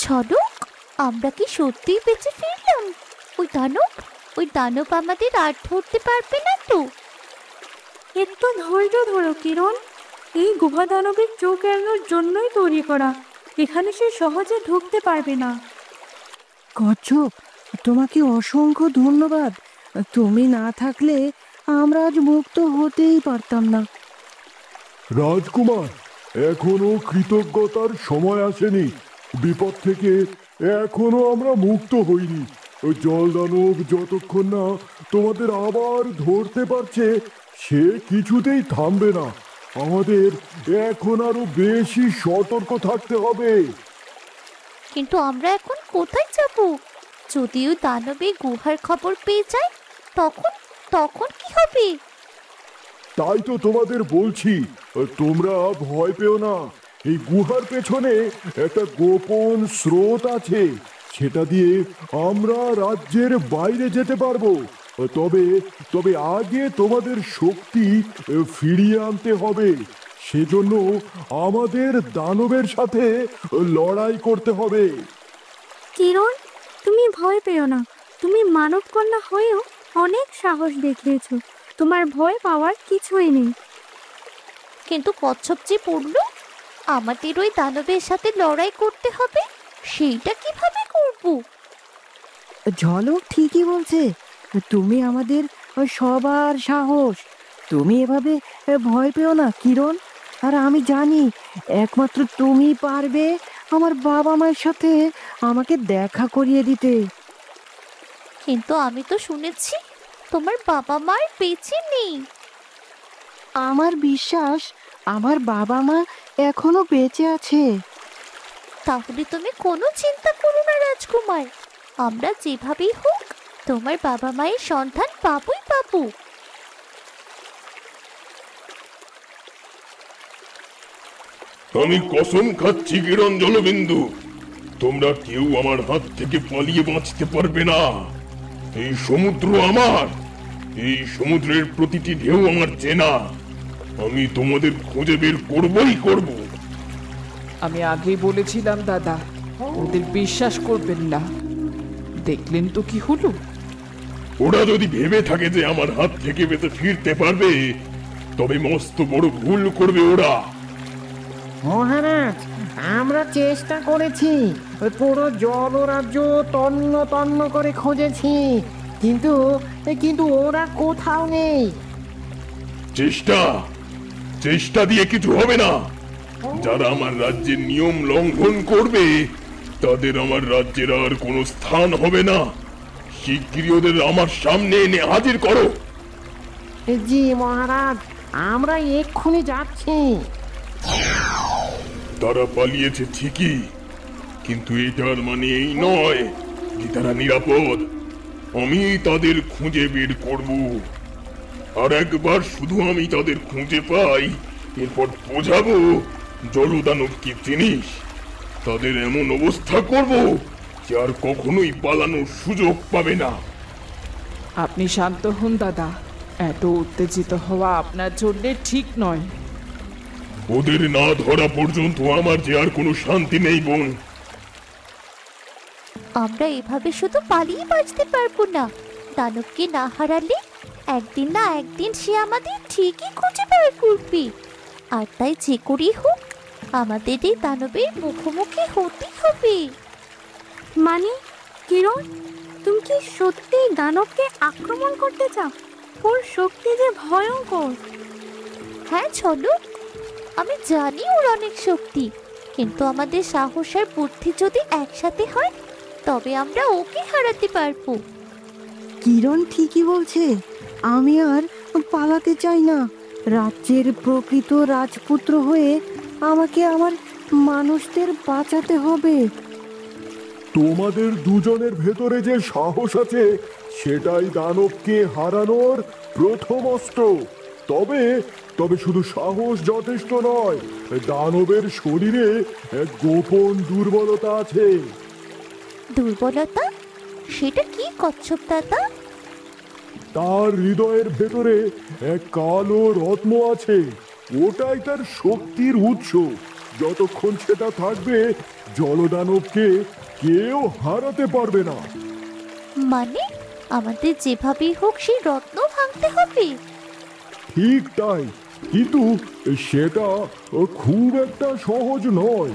ঝলক, আমরা কি সত্যিই বেঁচে ফিরলাম? ওই দানব আমাদের আর ধরতে পারবে না তো? একটু ধৈর্য ধরো কিরণ। এই গুহা দানবের চোখ এড়ানোর জন্যই তৈরি করা। এখানে সে সহজে ঢুকতে পারবে না। কচ্ছপ, তোমাকে অসংখ্য ধন্যবাদ। তুমি না থাকলে আমরা আজ মুক্ত হতেই পারতাম না। রাজকুমার, এখনো কৃতজ্ঞতার সময় আসেনি। বিপদ থেকে এখনো আমরা মুক্ত হইনি। ওই জল দানব যতক্ষণ না তোমাদের আবার ধরতে পারছে, সে কিছুতেই থামবে না। আমাদের এখন আরো বেশি সতর্ক থাকতে হবে। কিন্তু আমরা এখন কোথায় যাব? যদিও দানবে গুহার খবর পেয়ে যায়, তখন তখন কি হবে? তাই তো তোমাদের বলছি, তোমরা ভয় পেও না। এই গুহার পেছনে একটা গোপন স্রোত আছে, সেটা দিয়ে আমরা রাজ্যের বাইরে যেতে পারবো। তবে তবে আগে তোমাদের শক্তি ফিরিয়ে আনতে হবে। সেজন্য আমাদের দানবের সাথে লড়াই করতে হবে। কিরণ, তুমি ভয় পেও না। তুমি মানব কন্যা হয়েও অনেক সাহস দেখিয়েছো। তোমার ভয় পাওয়ার কিছুই নেই। কিন্তু কচ্ছপ যে পড়লো, আমাদের ওই দানবের সাথে লড়াই করতে হবে, সেইটা কিভাবে করব? ঝলক ঠিকই বলছে। তুমি আমাদের সবার সাহস। তুমি এভাবে ভয় পেও না কিরণ। আর আমি জানি একমাত্র তুমি পারবে আমার বাবা মায়ের সাথে আমাকে দেখা করিয়ে দিতে। কিন্তু আমি তো শুনেছি তোমার বাবা মা আর বেঁচে নেই। আমার বিশ্বাস আমার বাবা মা এখনো বেঁচে আছে। তাহলে তুমি কোনো চিন্তা করো না রাজকুমার, আমরা যেভাবেই হোক তোমার বাবা মায়ের সন্ধান পাবোই পাবো। আমি কসম খাচ্ছি কিরণ জলবিন্দু, তোমরা কেউ আমার হাত থেকে পালিয়ে বাঁচতে পারবে না। এই সমুদ্র আমার, এই সমুদ্রের প্রতিটি ঢেউ আমার চেনা। আমি তোমাদের খুঁজে বের করবই করব। আমি আগেই বলেছিলাম দাদা, ওদের বিশ্বাস করবেন না। দেখলেন তো কি হলো। ওরা যদি ভেবে থাকে যে আমার হাত থেকে বেঁচে ফিরতে পারবে, তবে মস্ত বড় ভুল করবে ওরা। মহারাজ, আমরা চেষ্টা করেছি, পুরো জলরাজ্য তন্ন তন্ন করে খুঁজেছি, কিন্তু কিন্তু ওরা কোথাও নেই। চেষ্টা চেষ্টা দিয়ে কিছু হবে না। যারা আমার রাজ্যের নিয়ম লঙ্ঘন করবে, তাদের আমার রাজ্যের আর কোনো স্থান হবে না। শিগগিরই ওদের আমার সামনে এনে হাজির করো। জি মহারাজ, আমরা এক্ষুনি যাচ্ছি। তারা পালিয়েছে ঠিকই, কিন্তু এটার মানে এই নয় যে তারা নিরাপদ। আমি তাদের খুঁজে বের করব। আর একবার শুধু আমি তাদের খুঁজে পাই, এরপর বোঝাবো জলদানব কি জিনিস। তাদের এমন অবস্থা করব যে আর কখনোই পালানোর সুযোগ পাবে না। আপনি শান্ত হন দাদা, এত উত্তেজিত হওয়া আপনার জন্য ঠিক নয়। ওদের না ধরা পর্যন্ত আমার যে আর কোনো শান্তি নেই বোন। আমরা এভাবে শুধু পালিয়ে বাঁচতে পারবো না। দানবকে না হারালে একদিন না একদিন সে আমাদের ঠিকই খুঁজে বের করবে। আর তাই যে করেই হোক আমাদের এই দানবের মুখোমুখি হতে হবে। মানে কিরণ, তুমি কি সত্যি দানবকে আক্রমণ করতে চাও? ওর শক্তি যে ভয়ঙ্কর। হ্যাঁ চলো, আমি জানি ওর অনেক শক্তি, কিন্তু আমাদের সাহস আর বুদ্ধি যদি একসাথে হয়, তবে আমরা ওকে হারাতে পারবো। কিরণ ঠিকই বলছে। আমি আর পালাতে চাই না। রাজ্যের প্রকৃত রাজপুত্র হয়ে আমাকে আমার মানুষদের বাঁচাতে হবে। তোমাদের দুজনের ভেতরে যে সাহস আছে, সেটাই দানবকে হারানোর প্রথম অস্ত্র। তবে তবে শুধু সাহস যথেষ্ট নয়, দানবের শরীরে এক গোপন দুর্বলতা আছে। দুর্বলতা? সেটা কি কচ্ছপ দাদা? তার হৃদয়ের ভেতরে এক কালো রত্ন আছে। ওটাই তার শক্তির উৎস। যতক্ষণ সেটা থাকবে জলদানবকে কেউ হারাতে পারবে না। মানে আমাদের যেভাবেই হোক সেই রত্ন ভাঙতে হবে? ঠিক তাই, কিন্তু সেটা খুব একটা সহজ নয়।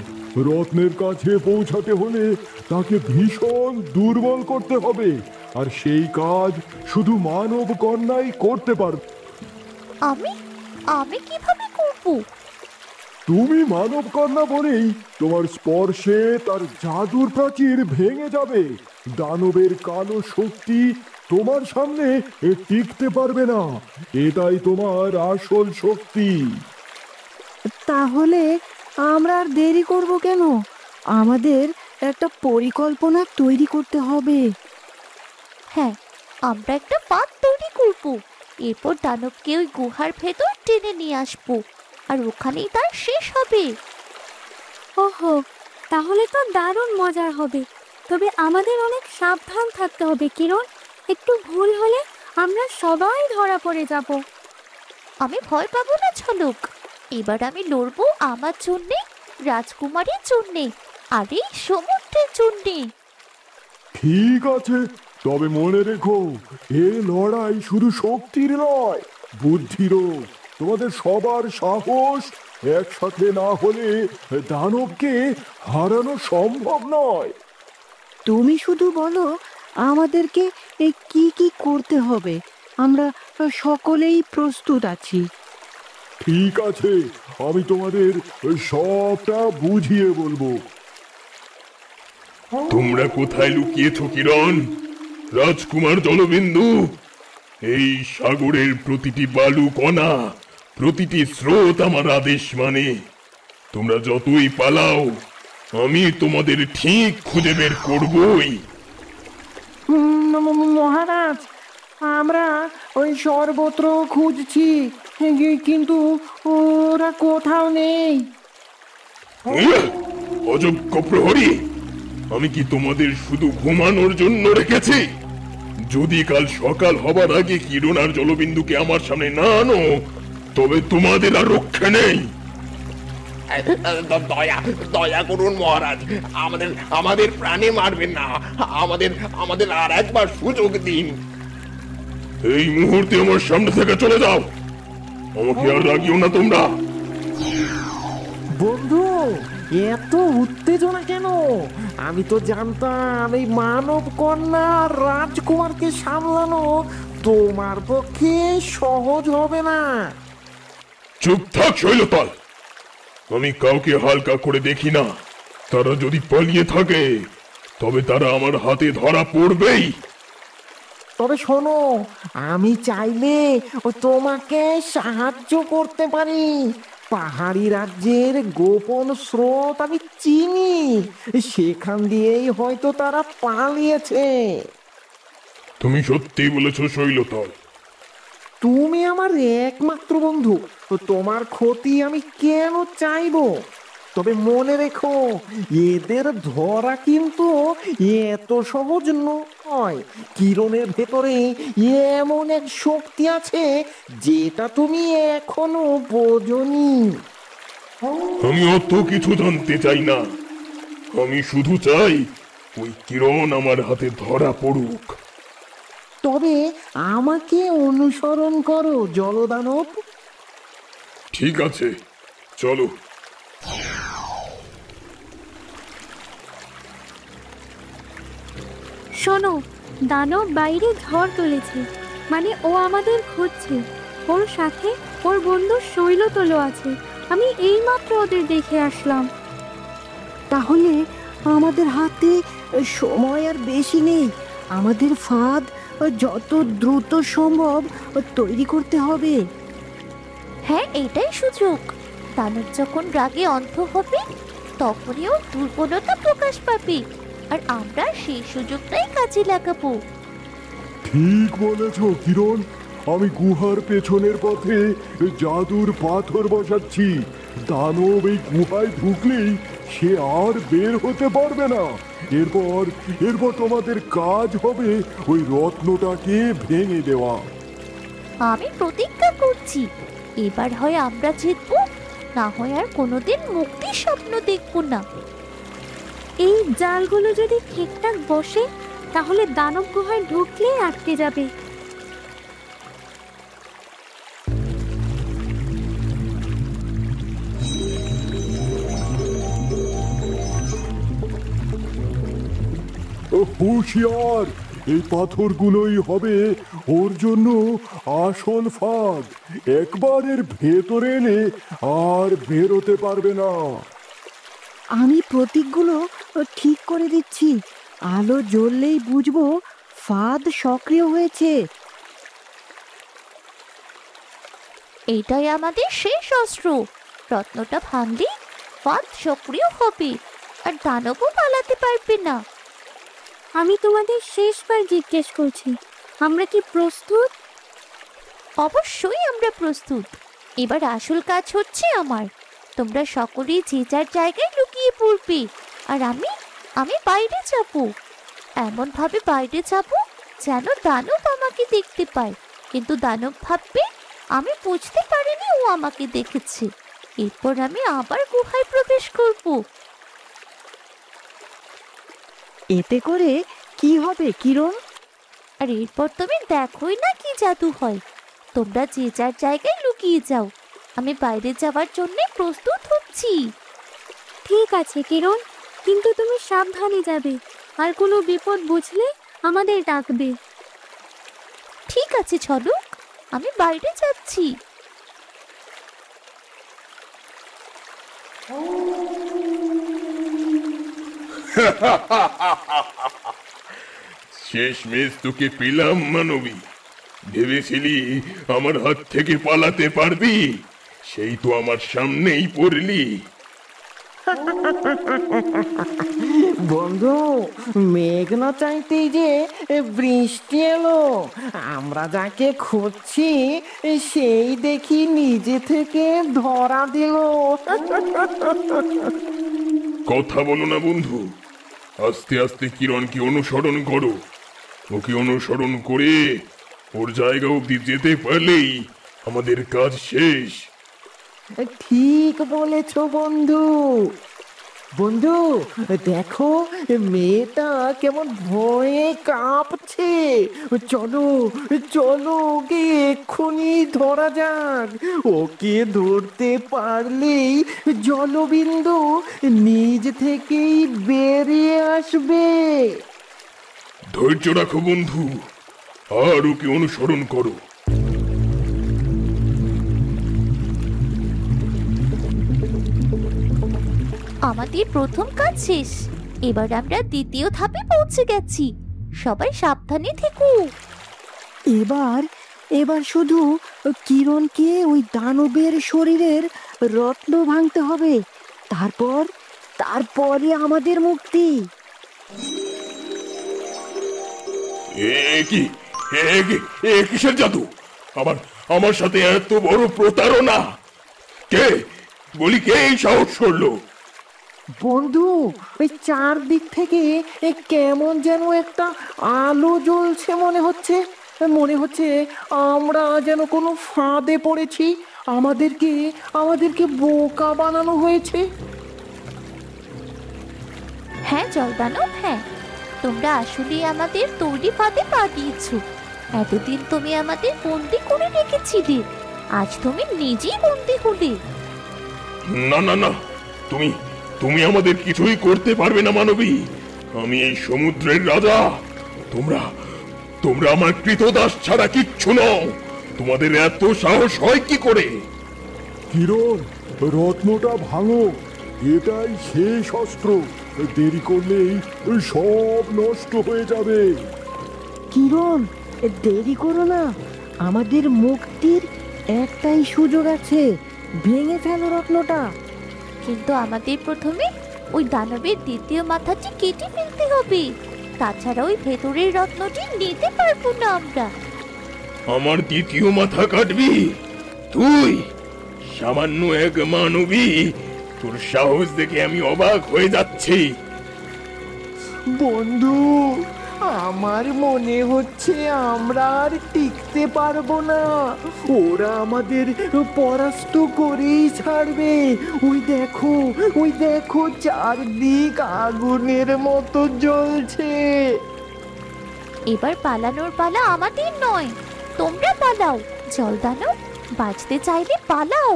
রত্নের কাছে পৌঁছাতে হলে তাকে ভীষণ দুর্বল করতে হবে, আর সেই কাজ শুধু মানব কন্যাই করতে পারবে। আমি আমি কিভাবে করব? তুমি মানব কন্যা বলেই তোমার স্পর্শে তার জাদুর প্রাচীর ভেঙে যাবে। দানবের কালো শক্তি তোমার সামনে টিকতে পারবে না। এটাই তোমার আসল শক্তি। তাহলে আমরা আর দেরি করব কেন? আমাদের একটা পরিকল্পনা তৈরি করতে হবে। হ্যাঁ, আমরা একটা পাত তৈরি করব। এরপর দানবকে ওই গুহার ভেতর টেনে নিয়ে আসবো, আর ওখানেই তার শেষ হবে। ওহো, তাহলে তো দারুণ মজার হবে। তবে আমাদের অনেক সাবধান থাকতে হবে কিরণ। একটু ভুল হলে আমরা সবাই ধরা পড়ে যাব। আমি ভয় পাবো না ঝলক। এবার আমি লড়বো আমার জন্যে, রাজকুমারীর জন্যে, আর এই সমুদ্রের জন্যে। ঠিক আছে, তবে মনে রেখো, এ লড়াই শুধু শক্তির নয়, বুদ্ধিরও। তোমাদের সবার সাহস একসাথে না হলে দানবকে হারানো সম্ভব নয়। তুমি শুধু বলো আমাদেরকে কি কি করতে হবে, আমরা সকলেই প্রস্তুত আছি। ঠিক আছে, আমি তোমাদের সবটা বুঝিয়ে বলবো। তোমরা কোথায় লুকিয়েছো কিরণ? রাজকুমার জলবিন্দু, এই সাগরের প্রতিটি বালু কণা, প্রতিটি স্রোত আমার আদেশ মানে। তোমরা যতই পালাও, আমি তোমাদের ঠিক খুঁজে বের করবই। মহারাজ, আমরা ওই সর্বত্র খুঁজছি, কিন্তু ওরা কোথাও নেই। অযোগ্য প্রহরী, আমি কি তোমাদের শুধু ঘুমানোর জন্য রেখেছি? যদি কাল সকাল হবার আগে কিরণ আর জলবিন্দুকে আমার সামনে না আনো, তবে তোমাদের আর রক্ষা নেই। দয়া দয়া করুন মহারাজ, আমাদের আমাদের প্রাণে মারবেন না। আমাদের আমাদের আর একবার সুযোগ দিন। এই মুহূর্তে আমার সামনে থেকে চলে যাও। আমাকে আর রাগিও না তোমরা। বন্ধু, এত উত্তেজনা কেন? আমি তো জানতাম এই মানব কন্যা রাজকুমারকে সামলানো তোমার পক্ষে সহজ হবে না। চুপ থাক শৈলপাল, আমি কাউকে হালকা করে দেখি না। তারা যদি পালিয়ে থাকে, তবে তারা আমার হাতে ধরা পড়বেই। তবে শোনো, আমি চাইলে তোমাকে সাহায্য করতে পারি। পাহাড়ি রাজ্যের গোপন স্রোত আমি চিনি, সেখান দিয়েই হয়তো তারা পালিয়েছে। তুমি সত্যি বলেছো শৈলতল। তুমি আমার একমাত্র বন্ধু, তোমার ক্ষতি আমি কেন চাইবো? তবে মনে রেখো, এদের ধরা কিন্তু এত সহজ নয়। কিরণের ভেতরে এমন এক শক্তি আছে যেটা তুমি এখনো বোঝোনি। আমি অত কিছু জানতে চাই না। আমি শুধু চাই ওই কিরণ আমার হাতে ধরা পড়ুক। তবে আমাকে অনুসরণ করো জলদানব। ঠিক আছে, চলো। শোনো, দানব বাইরে ঝড় তুলেছে, মানে ও আমাদের খুঁজছে। ওর সাথে ওর বন্ধু শৈলতলও আছে। আমি এইমাত্র ওদের দেখে আসলাম। তাহলে আমাদের হাতে সময় আর বেশি নেই। আমাদের ফাঁদ যত দ্রুত সম্ভব তৈরি করতে হবে। হ্যাঁ, এটাই সুযোগ। দানব যখন রাগে অন্ধ হবে, তখনই ওর দুর্বলতা প্রকাশ পাবে, আর আমরা সেই সুযোগটাই কাজে লাগাবো। ঠিক বলেছ কিরণ, আমি গুহার পেছনের পথে জাদুর পাথর বসাচ্ছি। দানব এই গুহায় ঢুকলেই সে আর বের হতে পারবে না। এরপর এরপর তোমাদের কাজ হবে ওই রত্নটাকে ভেঙে দেওয়া। আমি প্রতিজ্ঞা করছি, এবার হয় আমরা জিতবো, না হয় আর কোনোদিন মুক্তির স্বপ্ন দেখবো না। এই জালগুলো যদি ঠিকঠাক বসে তাহলে দানব গুহায় ঢুকলে আটকে যাবে। হুঁশিয়ার, এই পাথরগুলোই হবে ওর জন্য আসল ফাঁদ। একবার এর ভেতরে এলে আর বেরোতে পারবে না। আমি প্রতীকগুলো ঠিক করে দিচ্ছি, আলো জ্বললেই বুঝবো ফাঁদ সক্রিয় হয়েছে। এইটাই আমাদের শেষ অস্ত্র। রত্নটা ভাঙলে ফাঁদ সক্রিয় হবে আর দানবও পালাতে পারবে না। আমি তোমাদের শেষবার জিজ্ঞেস করছি, আমরা কি প্রস্তুত? অবশ্যই আমরা প্রস্তুত। এবার আসল কাজ হচ্ছে আমার। তোমরা সকলেই যে যার জায়গায় লুকিয়ে পড়বে আর আমি বাইরে যাব। এমন ভাবে বাইরে যাব যেন দানব আমাকে দেখতে পায়, কিন্তু দানব ভাববে আমি বুঝতে পারিনি ও আমাকে দেখেছে। এরপর আমি আবার গুহায় প্রবেশ করব। এতে করে কি হবে কিরণ? আর এরপর তুমি দেখোই না কি জাদু হয়। তোমরা যে যার জায়গায় লুকিয়ে যাও, আমি বাইরে যাওয়ার জন্য প্রস্তুত হচ্ছি। ঠিক আছে কিরণ, কিন্তু তুমি সাবধানে যাবে, আর কোনো বিপদ বুঝলে আমাদের ডাকবে। ঠিক আছে ঝলক, আমি বাইরে যাচ্ছি। শেষমেশ তোকে পেলাম মানবী। ভেবেছিলি আমার হাত থেকে পালাতে পারবি, সেই তো আমার সামনেই পড়লি। বন্ধু, মেঘ না চাইতেই যে বৃষ্টি এলো। আমরা যাকে খুঁজছি সেই দেখি নিজে থেকে ধরা দিল। কথা বলো না বন্ধু, আস্তে আস্তে কিরণকে অনুসরণ করো। ওকে অনুসরণ করে ওর জায়গা অব্দি যেতে পারলেই আমাদের কাজ শেষ। ঠিক বলেছ বন্ধু। বন্ধু দেখো, মেয়েটা কেমন ভয়ে কাঁপছে। চলো চলো, ওকে এক্ষুনি ধরা যাক। ওকে ধরতে পারলেই জলবিন্দু নিজ থেকেই বেরিয়ে আসবে। ধৈর্য রাখো বন্ধু, আর ওকে অনুসরণ করো। আমাদের প্রথম কাজ শেষ। এবার আমরা দ্বিতীয় ধাপে পৌঁছে গেছি। সবাই সাবধানে থেকো। এবার শুধু কিরণকে ওই দানবের শরীরের রত্ন ভাঙতে হবে। তারপরে আমাদের মুক্তি। কিসের জাদু? আমার সাথে এত বড় প্রতারণা! কে বলি, কে এই সাহস করলো? বন্ধু, ওই চারদিক থেকে কেমন যেন একটা আলো জ্বলছে। মনে হচ্ছে আমরা যেন কোনো ফাঁদে পড়েছি। আমাদেরকে বোকা বানানো হয়েছে। হ্যাঁ জলদানব, হ্যাঁ, তোমরা আসলে আমাদের তৈরি ফাঁদে পা দিয়েছো। এতদিন তুমি আমাদের বন্দি করে রেখেছিলে, আজ তুমি নিজেই বন্দি হলে। না না না, তুমি আমাদের কিছুই করতে পারবে না মানবী। আমি এই সমুদ্রের রাজা। তোমরা আমার কৃতদাস ছাড়া কিচ্ছু নও। তোমাদের এত সাহস হয় কি করে? কিরণ, রত্নটা ভাঙো, এটাই শেষ অস্ত্র। দেরি করলেই সব নষ্ট হয়ে যাবে। কিরণ, দেরি করো না, আমাদের মুক্তির একটাই সুযোগ আছে। ভেঙে ফেলো রত্নটা। কিন্তু আমাদের প্রথমে ওই দানবের দ্বিতীয় মাথাটি কেটে ফেলতে হবে। তাছাড়া ওই ভেতরের রত্নটি নিতে পারবো না আমরা। আমার দ্বিতীয় মাথা কাটবি তুই? সামান্য এক মানবী, তোর সাহস দেখে আমি অবাক হয়ে যাচ্ছি। বন্ধু, আমার মনে হচ্ছে আমরা আর টিকতে পারবো না। ওরা আমাদের পরাস্ত করেই ছাড়বে। ওই দেখো চারদিক আগুনের মতো জ্বলছে। এবার পালানোর পালা আমাদের নয়, তোমরা পালাও। জল দানব, বাঁচতে চাইলে পালাও।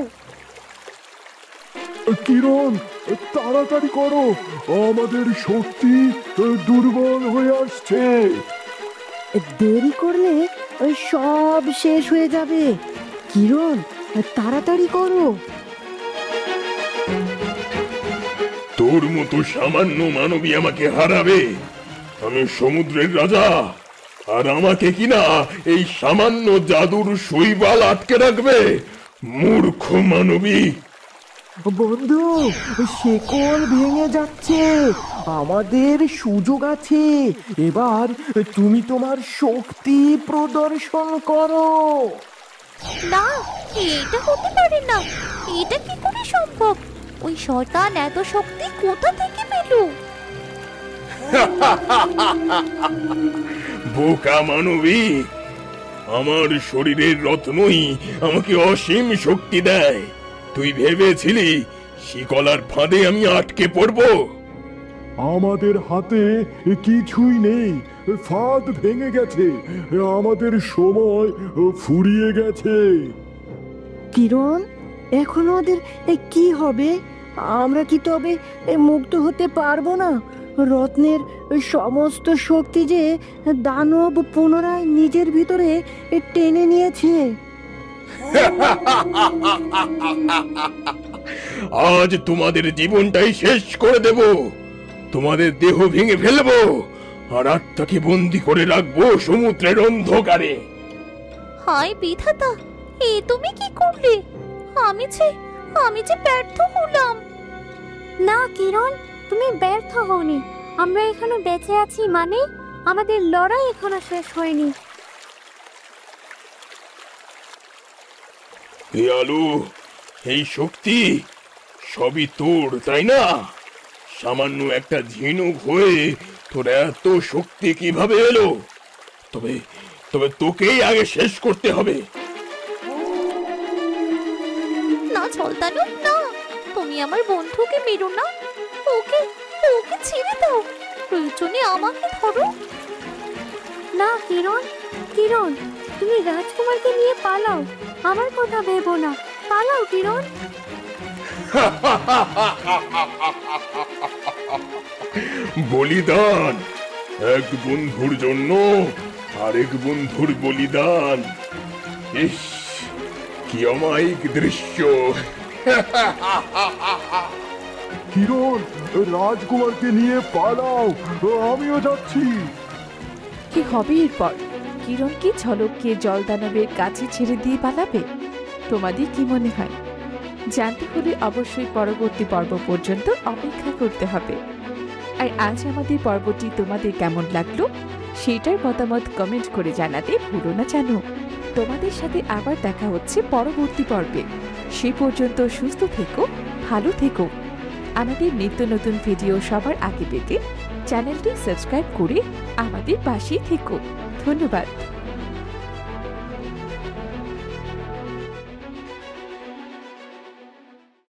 কিরণ, তাড়াতাড়ি করো, আমাদের শক্তি দুর্বল হয়ে আসছে। দেরি করলে সব শেষ হয়ে যাবে। কিরণ, তাড়াতাড়ি করো। তোর মতো সামান্য মানবী আমাকে হারাবে? আমি সমুদ্রের রাজা, আর আমাকে কিনা এই সামান্য জাদুর শৈবাল আটকে রাখবে? মূর্খ মানবী! বন্ধু, শেকল ভেঙে যাচ্ছে, আমাদের সুযোগ আছে। এবার তুমি তোমার শক্তি প্রদর্শন করো। না, এটা হতে পারে না। এটা কি করে সম্ভব? ওই শয়তান এত শক্তি কোথা থেকে পেল? বোকা মানবী! আমার শরীরের রত্নই আমাকে অসীম শক্তি দেয়। তুই ভেবেছিলি শিকলার ফাঁদে আমি আটকে পড়ব? আমাদের হাতে কিছুই নেই, ফাঁদ ভেঙে গেছে, আমাদের সময় ফুরিয়ে গেছে। কিরণ, এখন ওদের কি হবে? আমরা কি তবে মুক্ত হতে পারবো না? রত্নের সমস্ত শক্তি যে দানব পুনরায় নিজের ভিতরে টেনে নিয়েছে। আজ তোমাদের জীবনটাই শেষ করে দেব। তোমাদের দেহ ভেঙে ফেলবো, আর আত্মাকে বন্দি করে রাখবো সমুদ্রের অন্ধকারে। হায় বিধাতা, এ তুমি কি করলে? আমি যে ব্যর্থ হলাম। না কিরণ, তুমি ব্যর্থ হওনি। আমরা এখনো বেঁচে আছি, মানে আমাদের লড়াই এখনো শেষ হয়নি। এ আলু, এই শক্তি সবই তোর, তাই না? সামান্য একটা ঝিনুক হয়ে তোর এত শক্তি কিভাবে এলো? তবে তবে তোকেই আগে শেষ করতে হবে। না জল দানব, না, তুমি আমার বন্ধুকে মেরো না। ওকে ছেড়ে দাও, প্রয়োজনে আমাকে ধরো। না কিরণ, কিরণ, তুমি রাজকুমারকে নিয়ে পালাও। আমার কথা ভেবো না, পালাও কিরণ। বলিদান, এক বন্ধুর জন্য আরেক বন্ধুর বলিদান। ইস, কি অমায়িক দৃশ্য! কিরণ, রাজকুমারকে নিয়ে পালাও, আমিও যাচ্ছি। কি হবে এরপর? কিরণ কি ঝলককে জল দানবের কাছে ছেড়ে দিয়ে পালাবে? তোমাদের কি মনে হয়? জানতে হলে অবশ্যই পরবর্তী পর্ব পর্যন্ত অপেক্ষা করতে হবে। আর আজ আমাদের পর্বটি তোমাদের কেমন লাগলো সেটার মতামত কমেন্ট করে জানাতে ভুলো না জানো। তোমাদের সাথে আবার দেখা হচ্ছে পরবর্তী পর্বে। সে পর্যন্ত সুস্থ থেকো, ভালো থেকো। আমাদের নিত্য নতুন ভিডিও সবার আগে পেতে চ্যানেলটি সাবস্ক্রাইব করে আমাদের পাশেই থেকো। ধন্যবাদ।